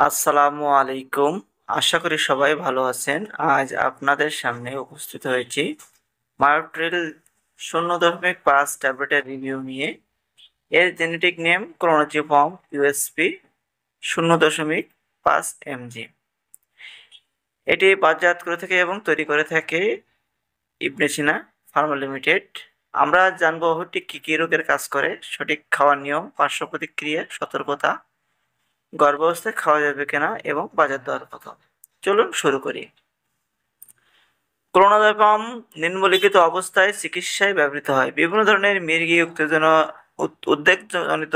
আসসালামু আলাইকুম। আশা করি সবাই ভালো আছেন। আজ আপনাদের সামনে উপস্থিত হয়েছি মায়োট্রিল 0.5 ট্যাবলেটের রিভিউ নিয়ে। এর জেনেটিক নেম ক্লোনোজিপাম ইউএসপি 0.5 mg। এটি বাজারজাত করে থাকে এবং তৈরি করে থাকে ইবনে সিনা ফার্মা লিমিটেড। আমরা জানবো ওষুধটি কি কি রোগের কাজ করে, সঠিক খাওয়ার নিয়ম, পার্শ্ব প্রতিক্রিয়া, সতর্কতা, গর্ভাবস্থায় খাওয়া যাবে কিনা এবং বাজার দর কত। চলুন শুরু করি। ক্লোনাজাপাম নিম্নলিখিত অবস্থায় চিকিৎসায় ব্যবহৃত হয়: বিভিন্ন ধরনের মির্গি উত্তেজনা, উদ্বেগজনিত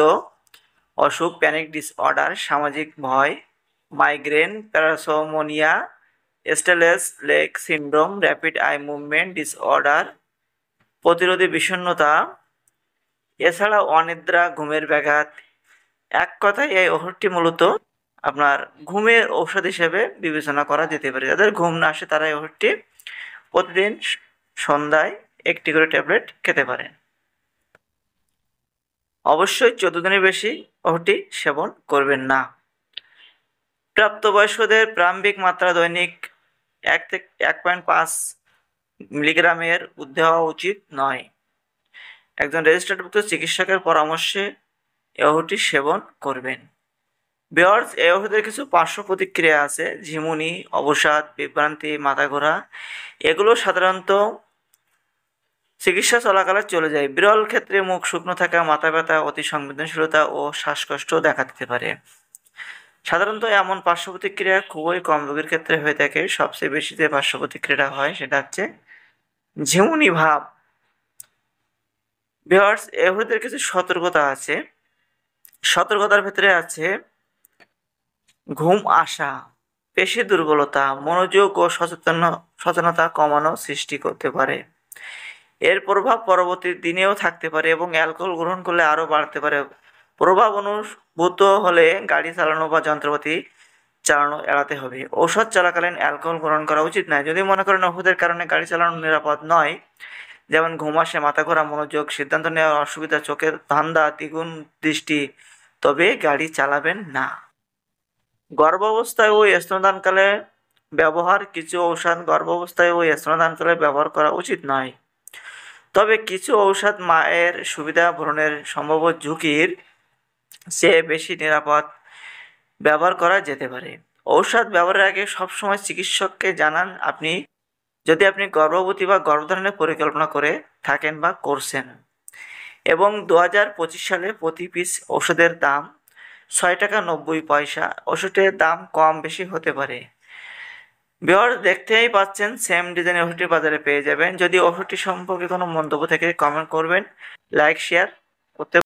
অসুখ, প্যানিক ডিসঅর্ডার, সামাজিক ভয়, migraine, parasomnia, restless leg syndrome, rapid eye movement disorder, প্রতিরোধী বিষণ্ণতা, এছাড়া অনিদ্রা, ঘুমের ব্যাঘাত। এক কথায় এই ওষুধটি মূলত আপনার ঘুমের ঔষধ হিসেবে বিবেচনা করা যেতে পারে। যাদের ঘুম না আসে তারা এই ওষুধটি প্রতিদিন সন্ধ্যায় একটি করে ট্যাবলেট খেতে পারেন। অবশ্যই 14 দিনের বেশি ওষুধটি সেবন করবেন না। প্রাপ্তবয়স্কদের প্রারম্ভিক মাত্রা দৈনিক 1 থেকে 1.5 মিলিগ্রামের ঊর্ধ্বে হওয়া উচিত নয়। একজন রেজিস্টার্ডভুক্ত চিকিৎসকের পরামর্শে এই ওষুধটি সেবন করবেন। ভিউয়ার্স, এই ওষুধের কিছু পার্শ্ব প্রতিক্রিয়া আছে: ঝিমুনি, অবসাদ, বিভ্রান্তি, মাথা ঘোরা। এগুলো সাধারণত চিকিৎসা চলাকালে চলে যায়। বিরল ক্ষেত্রে মুখ শুকনো থাকা, মাথা ব্যথা, অতি সংবেদনশীলতা ও শ্বাসকষ্ট দেখা দিতে পারে। সাধারণত এমন পার্শ্ব প্রতিক্রিয়া খুবই কম রোগীর ক্ষেত্রে হয়ে থাকে। সবচেয়ে বেশি যে পার্শ্ব প্রতিক্রিয়াটা হয় সেটা হচ্ছে ঝিমুনি ভাব। ভিউয়ার্স, এই ওষুধের কিছু সতর্কতা আছে। সতর্কতার ভেতরে আছে ঘুম আসা, পেশি দুর্বলতা, মনোযোগ ও সচেতনতা কমানো সৃষ্টি করতে পারে। এর প্রভাব পরবর্তী দিনেও থাকতে পারে এবং অ্যালকোহল গ্রহণ করলে আরও বাড়তে পারে। প্রভাব অনুভূত হলে গাড়ি চালানো বা যন্ত্রপাতি চালানো এড়াতে হবে। ঔষধ চলাকালীন অ্যালকোহল গ্রহণ করা উচিত নয়। যদি মনে করেন ওষুধের কারণে গাড়ি চালানো নিরাপদ নয়, যেমন ঘুম আসে, মাথা ঘোরা, মনোযোগ, সিদ্ধান্ত নেওয়ার অসুবিধা, চোখের ধান্দা, দ্বিগুণ দৃষ্টি, তবে গাড়ি চালাবেন না। গর্ভাবস্থায় ও স্তন্যদানকালে ব্যবহার: কিছু ঔষধ গর্ভাবস্থায় ও স্তন্যদানকালে ব্যবহার করা উচিত নয়। তবে কিছু ঔষধ মায়ের সুবিধা ভ্রূণের সম্ভাব্য ঝুঁকির চেয়ে বেশি নিরাপদ ব্যবহার করা যেতে পারে। ঔষধ ব্যবহারের আগে সবসময় চিকিৎসককে জানান যদি আপনি গর্ভবতী বা গর্ভধারণের পরিকল্পনা করে থাকেন বা করছেন। এবং 2025 সালে প্রতি পিস ওষুধের দাম 6.90 টাকা। ওষুধের দাম কম বেশি হতে পারে। ভিউয়ার্স, দেখতেই পাচ্ছেন সেম ডিজাইনের ওষুধটি বাজারে পেয়ে যাবেন। যদি ওষুধটি সম্পর্কে কোনো মন্তব্য থেকে কমেন্ট করবেন, লাইক শেয়ার করতে